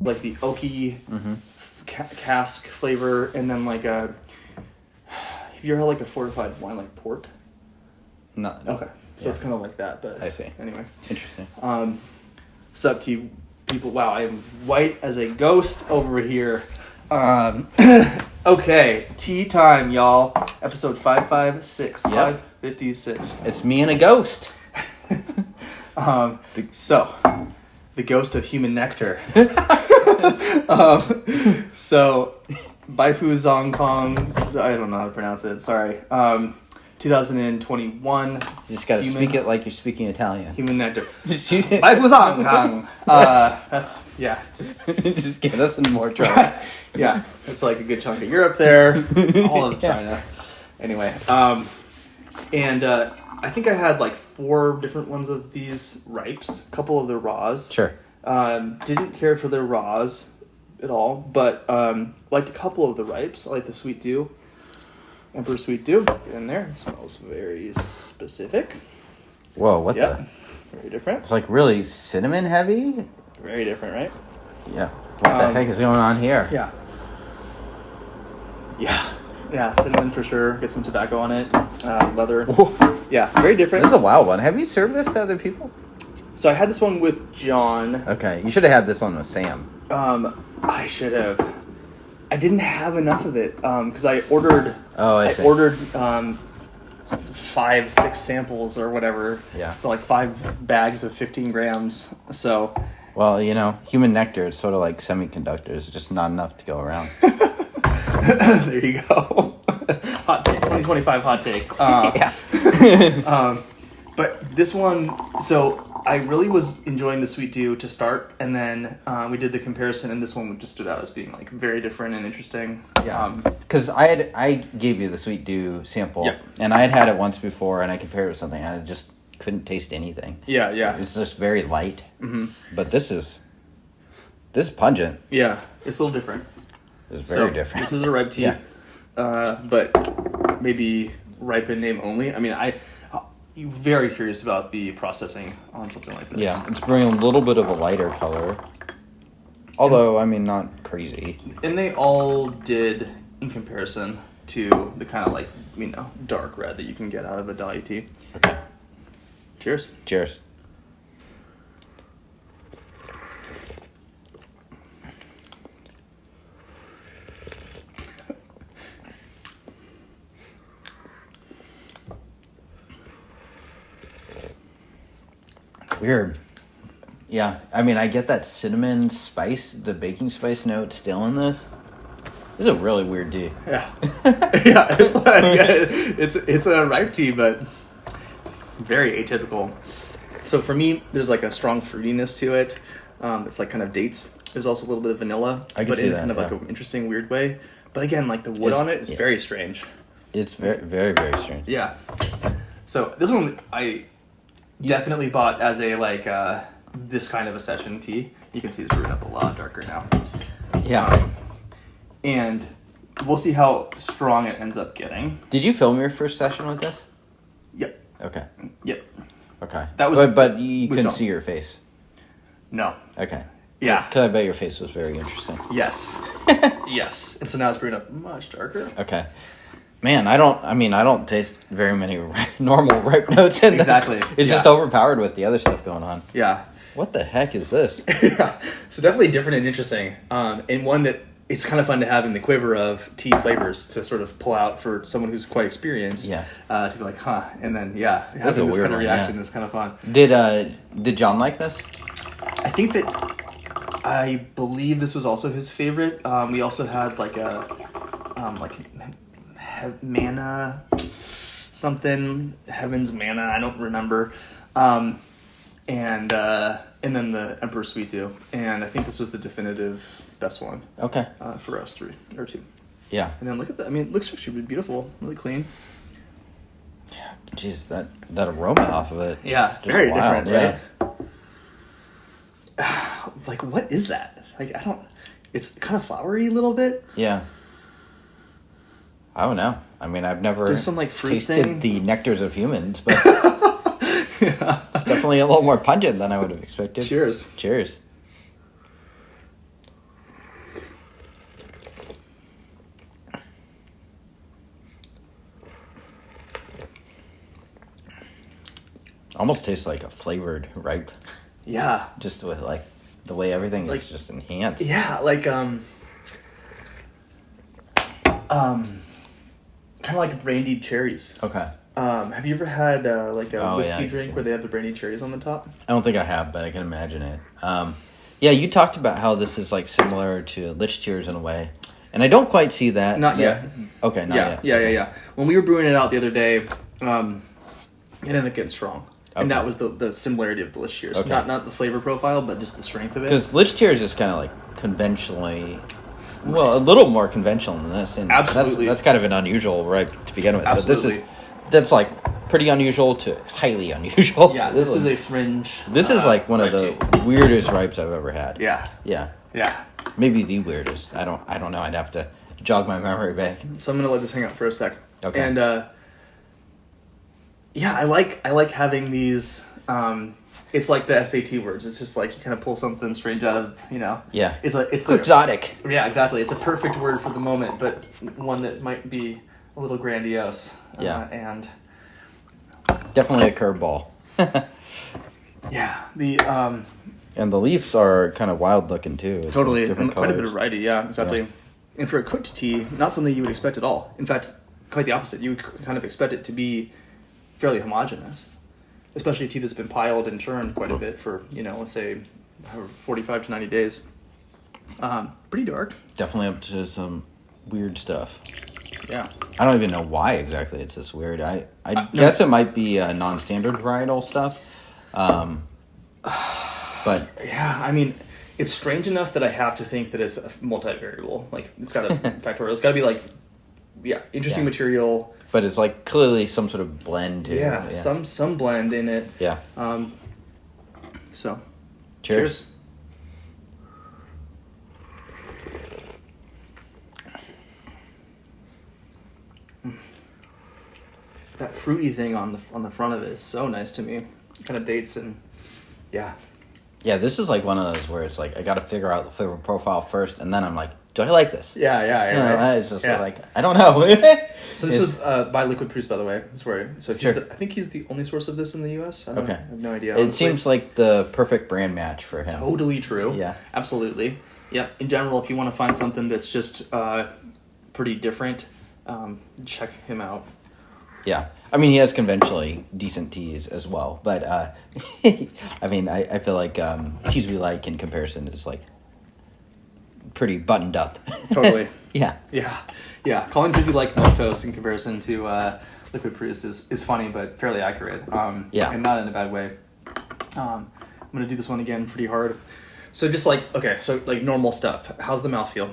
like the oaky cask flavor, and then like have you ever had like a fortified wine like port? No. Okay, so it's kind of like that, but I see. Anyway, Interesting. Sup to you people? Wow, I am white as a ghost over here. Okay, tea time, y'all. Episode 556. Yep. 556. It's me and a ghost. So, the ghost of human nectar. So, Baifuzangcang, I don't know how to pronounce it, sorry. 2021. You just gotta speak it like you're speaking Italian. Human nectar. Baifuzangcang. That's, yeah, Just get us in more trouble. Yeah, it's like a good chunk of Europe there, all of China. Anyway, and I think I had like 4 different ones of these ripes, a couple of the raws. Sure. Didn't care for their raws at all, but liked a couple of the ripes. I like the Sweet Dew, Emperor Sweet Dew. Get in there. It smells very specific. Whoa, what Yep. the? Very different. It's like really cinnamon heavy? Very different, right? Yeah. What the heck is going on here? Yeah. Yeah, cinnamon for sure. Get some tobacco on it. Leather. Whoa. Yeah, very different. This is a wild one. Have you served this to other people? So I had this one with John. Okay, you should have had this one with Sam. I should have. I didn't have enough of it because I ordered. I see. ordered 5-6 samples or whatever. Yeah. So like 5 bags of 15 grams. So. Well, you know, human nectar is sort of like semiconductors, just not enough to go around. There you go. Hot take. 2025 hot take. Yeah. But this one, so I really was enjoying the Sweet Dew to start, and then we did the comparison, and this one just stood out as being like very different and interesting. Yeah. Because I gave you the Sweet Dew sample, Yep. and I had it once before, and I compared it with something, and I just couldn't taste anything. Yeah. It's just very light. Mm-hmm. But this is pungent. Yeah, it's a little different. It's very different. This is a ripe tea, Yeah. but maybe ripe in name only. I mean, I'm very curious about the processing on something like this. Yeah, it's bringing a little bit of a lighter color. Although, I mean, not crazy. And they all did in comparison to the kind of like, dark red that you can get out of a dahlia tea. Okay. Cheers. Cheers. Weird. Yeah, I mean, I get that cinnamon spice, the baking spice note still in this. This is a really weird tea. Yeah. Yeah, it's like, it's a ripe tea, but very atypical. So for me, there's like a strong fruitiness to it. It's like kind of dates. There's also a little bit of vanilla, but in kind of like an interesting, weird way. But again, like the wood on it is very strange. It's very, very, very strange. Yeah. So this one I definitely bought as a like this kind of a session tea. You can see it's brewing up a lot darker now. Yeah. And we'll see how strong it ends up getting. Did you film your first session with this? Yep. Okay. Yep. Okay. That was but you with couldn't John. see your face. No. Okay. Yeah. Because I bet your face was very interesting. Yes. Yes. And so now it's brewing up much darker. Okay. Man, I don't taste very many normal ripe notes in this. Exactly. It's just overpowered with the other stuff going on. Yeah. What the heck is this? Yeah. So definitely different and interesting. And one that it's kind of fun to have in the quiver of tea flavors to sort of pull out for someone who's quite experienced. Yeah. To be like, huh. And then, having That's a this weird kind of one, reaction yeah. is kind of fun. Did John like this? I think that I believe this was also his favorite. We also had like a manna something, heaven's manna, I don't remember. And then the Emperor Sweet Dew. And I think this was the definitive best one. Okay. For us 3 or 2. Yeah. And then look at that. I mean, it looks actually beautiful, really clean. Yeah. Jeez, that aroma off of it. Yeah, is just very wild. different, right? Like, what is that? Like, it's kind of flowery a little bit. Yeah. I don't know. I mean, I've never There's some, like, fruit tasted thing. the nectars of humans, but Yeah. it's definitely a little more pungent than I would have expected. Cheers. Cheers. Almost tastes like a flavored ripe, Yeah. just with like the way everything Like- is just enhanced. Yeah, like kind of like brandied cherries. Okay. Have you ever had like a Oh, whiskey yeah, drink sure. where they have the brandied cherries on the top? I don't think I have, but I can imagine it. Yeah, you talked about how this is like similar to Lich Tears in a way, and I don't quite see that. Not yet. Okay, not yet. Yeah. When we were brewing it out the other day, it ended up getting strong. And Okay. that was the similarity of the Lich Tears. Okay. Not the flavor profile, but just the strength of it. Because Lich Tears is kind of like conventionally, well, a little more conventional than this, and Absolutely. that's kind of an unusual ripe to begin with. Absolutely. But that's like pretty unusual to highly unusual. Yeah, this is a fringe. This is like one of ripe the weirdest ripes I've ever had. tea. Yeah. Yeah, maybe the weirdest. I don't know. I'd have to jog my memory back. So I'm gonna let this hang out for a sec. Okay. And yeah, I like having these. It's like the SAT words. It's just like you kind of pull something strange out of Yeah. It's Exotic. Yeah, exactly. It's a perfect word for the moment, but one that might be a little grandiose. Yeah. And Definitely a curveball. yeah, the And the leaves are kind of wild looking too. It's totally like different quite a bit colors. of variety. Yeah, exactly. Yeah. And for a cooked tea, not something you would expect at all. In fact, quite the opposite. You would kind of expect it to be fairly homogeneous, especially a tea that's been piled and churned quite a bit for let's say 45 to 90 days. Pretty dark. Definitely up to some weird stuff. Yeah. I don't even know why exactly it's this weird. I guess it might be non-standard varietal stuff. But Yeah, I mean, it's strange enough that I have to think that it's a multivariable. Like, it's got a factorial. It's got to be like, interesting Yeah. material. but it's like clearly some sort of blend too. Yeah, some blend in it. Yeah. So, Cheers. That fruity thing on the front of it is so nice to me. Kind of dates and yeah. Yeah, this is like one of those where it's like I got to figure out the flavor profile first, and then I'm like, do I like this? Yeah. Right. It's just Yeah. like I don't know. So this was by Liquid Proust, by the way. That's where. So he's Sure. I think he's the only source of this in the U.S. I Okay. have no idea. It honestly. seems like the perfect brand match for him. Totally true. Yeah. Absolutely. Yeah. In general, if you want to find something that's just pretty different, check him out. Yeah. I mean, he has conventionally decent teas as well, but I mean, I feel like teas we like in comparison is like pretty buttoned up. Totally. Yeah. Yeah. Calling Disney like Motos in comparison to Liquid Proust is funny, but fairly accurate. Yeah. And not in a bad way. I'm gonna do this one again pretty hard. So just like normal stuff. How's the mouthfeel?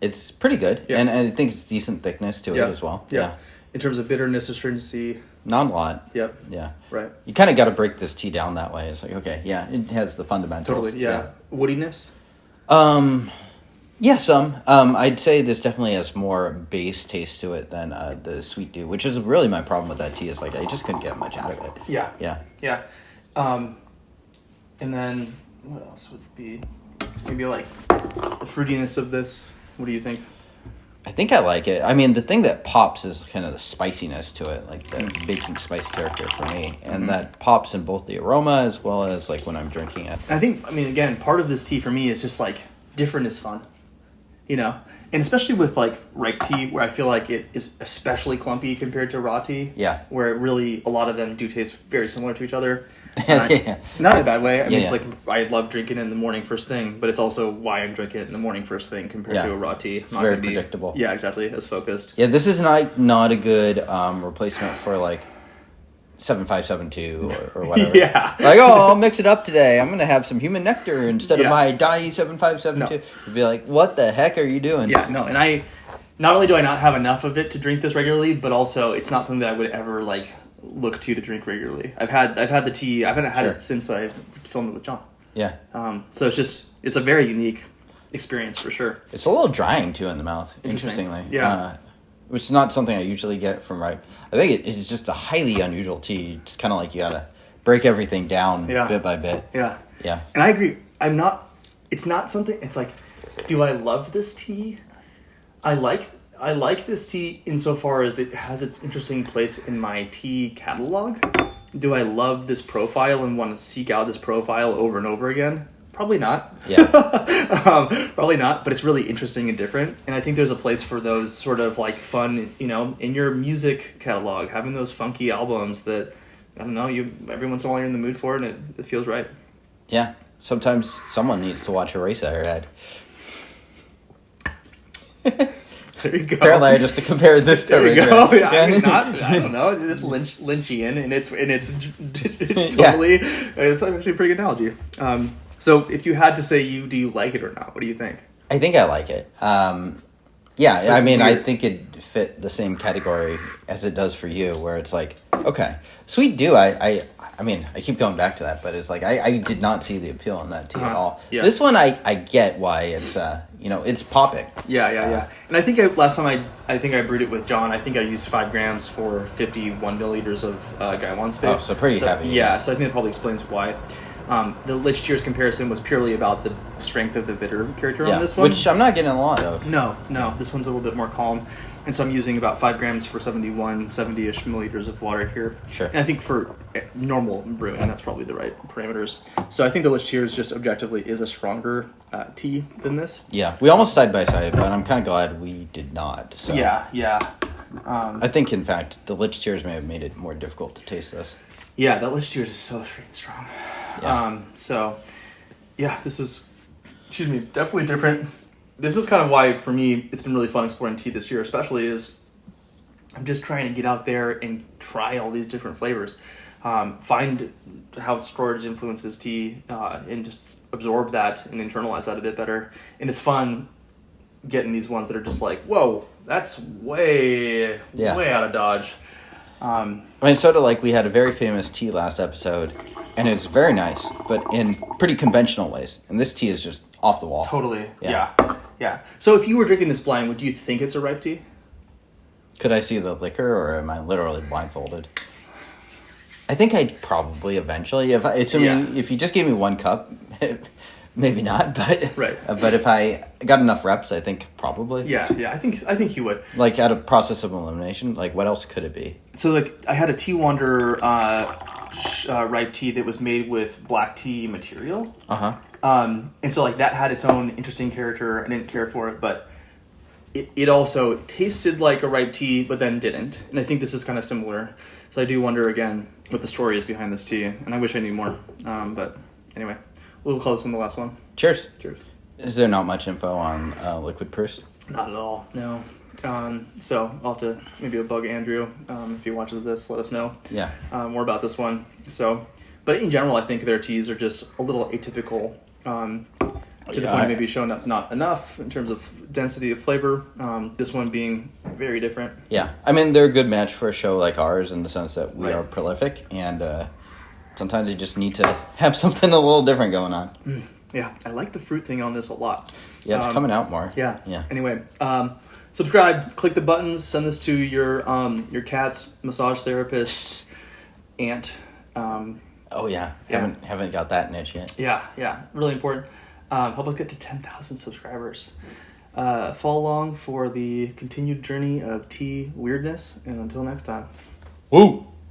It's pretty good, Yeah. and I think it's decent thickness to it as well. Yeah. In terms of bitterness, astringency. Not a lot. Yep. Yeah. Right. You kind of got to break this tea down that way. It's like, okay, yeah, it has the fundamentals. Totally. Yeah. Woodiness. Yeah, some. I'd say this definitely has more base taste to it than the sweet dew, which is really my problem with that tea. Is like I just couldn't get much out of it. Yeah. Yeah. Yeah. And then what else would be maybe like the fruitiness of this? What do you think? I think I like it. I mean, the thing that pops is kind of the spiciness to it, like the baking spice character for me, and that pops in both the aroma as well as like when I'm drinking it. I think, again, part of this tea for me is just like different is fun, and especially with like ripe tea, where I feel like it is especially clumpy compared to raw tea. Yeah. Where really a lot of them do taste very similar to each other. Yeah. Not in a bad way. I mean, Yeah, it's like I love drinking it in the morning first thing, but it's also why I'm drinking it in the morning first thing compared Yeah. to a raw tea. It's very predictable. Yeah, exactly. As focused. Yeah, this is not a good replacement for like 7572 or whatever. Yeah. Like, I'll mix it up today. I'm going to have some human nectar instead of Yeah. my Dai 7572. You'd be like, what the heck are you doing? Yeah, no, and I not only do I not have enough of it to drink this regularly, but also it's not something that I would ever like look to drink regularly. I've had the tea. I haven't had Sure. it since I filmed it with John. Yeah. So it's a very unique experience for sure. It's a little drying too in the mouth, Interesting. interestingly. Yeah. Which is not something I usually get from ripe. I think it's just a highly unusual tea. It's kind of like you got to break everything down Yeah. bit by bit. Yeah, Yeah. and I agree. It's not something. It's like, do I love this tea? I like this tea insofar as it has its interesting place in my tea catalog. Do I love this profile and want to seek out this profile over and over again? Probably not. Yeah. Probably not, but it's really interesting and different. And I think there's a place for those sort of like fun, in your music catalog, having those funky albums that, I don't know, you every once in a while you're in the mood for it and it feels right. Yeah. Sometimes someone needs to watch Eraserhead ad. There you go. Apparently, I just compare this to There you Eraserhead. go. Yeah, I mean, I don't know. It's Lynchian, and it's totally. It's actually a pretty good analogy. So, if you had to say do you like it or not? What do you think? I think I like it. Yeah, It's I mean, weird. I think it fit the same category as it does for you, where it's like, okay, Sweet Dew. I mean, I keep going back to that, but it's like I did not see the appeal in that tea at all. Yeah. This one, I get why it's it's popping. Yeah. And I think last time I think I brewed it with John. I think I used 5 grams for 51 milliliters of Gaiwan space. Oh, so pretty heavy. Yeah, so I think that probably explains why. The Lich Cheers comparison was purely about the strength of the bitter character on this one. Which I'm not getting a lot of. No, this one's a little bit more calm. And so I'm using about 5 grams for 70-ish milliliters of water here. Sure. And I think for normal brewing, that's probably the right parameters. So I think the Lich Cheers just objectively is a stronger tea than this. Yeah, we almost side by side, but I'm kind of glad we did not. So. Yeah. I think, in fact, the Lich Cheers may have made it more difficult to taste this. Yeah, that Lich Cheers is so freaking strong. Yeah. This is, definitely different. This is kind of why, for me, it's been really fun exploring tea this year, especially is I'm just trying to get out there and try all these different flavors. Find how storage influences tea and just absorb that and internalize that a bit better. And it's fun getting these ones that are just like, whoa, that's way out of Dodge. I mean, sort of like we had a very famous tea last episode, and it's very nice, but in pretty conventional ways. And this tea is just off the wall. Totally. Yeah. Yeah. So if you were drinking this blind, would you think it's a ripe tea? Could I see the liquor, or am I literally blindfolded? I think I'd probably eventually, if you just gave me 1 cup, maybe not, but Right. But if I got enough reps, I think probably. Yeah. I think you would. Like out of process of elimination, like what else could it be? So like I had a Tea Wonder ripe tea that was made with black tea material. And so like that had its own interesting character. I didn't care for it, but it also tasted like a ripe tea, but then didn't. And I think this is kind of similar. So I do wonder again what the story is behind this tea, and I wish I knew more. But anyway, we'll call this one the last one. Cheers. Cheers. Is there not much info on liquid Proust? Not at all. No. So I'll have to maybe bug Andrew if he watches this. Let us know. Yeah. More about this one. So, but in general, I think their teas are just a little atypical. To the point maybe showing up not enough in terms of density of flavor. This one being very different. Yeah. I mean, they're a good match for a show like ours in the sense that we Right. are prolific, and sometimes you just need to have something a little different going on. Yeah, I like the fruit thing on this a lot. Yeah, it's coming out more. Yeah. Yeah. Anyway, subscribe, click the buttons, send this to your cat's massage therapist's aunt. Oh yeah. Haven't got that niche yet. Yeah, really important. Help us get to 10,000 subscribers. Follow along for the continued journey of tea weirdness, and until next time. Woo!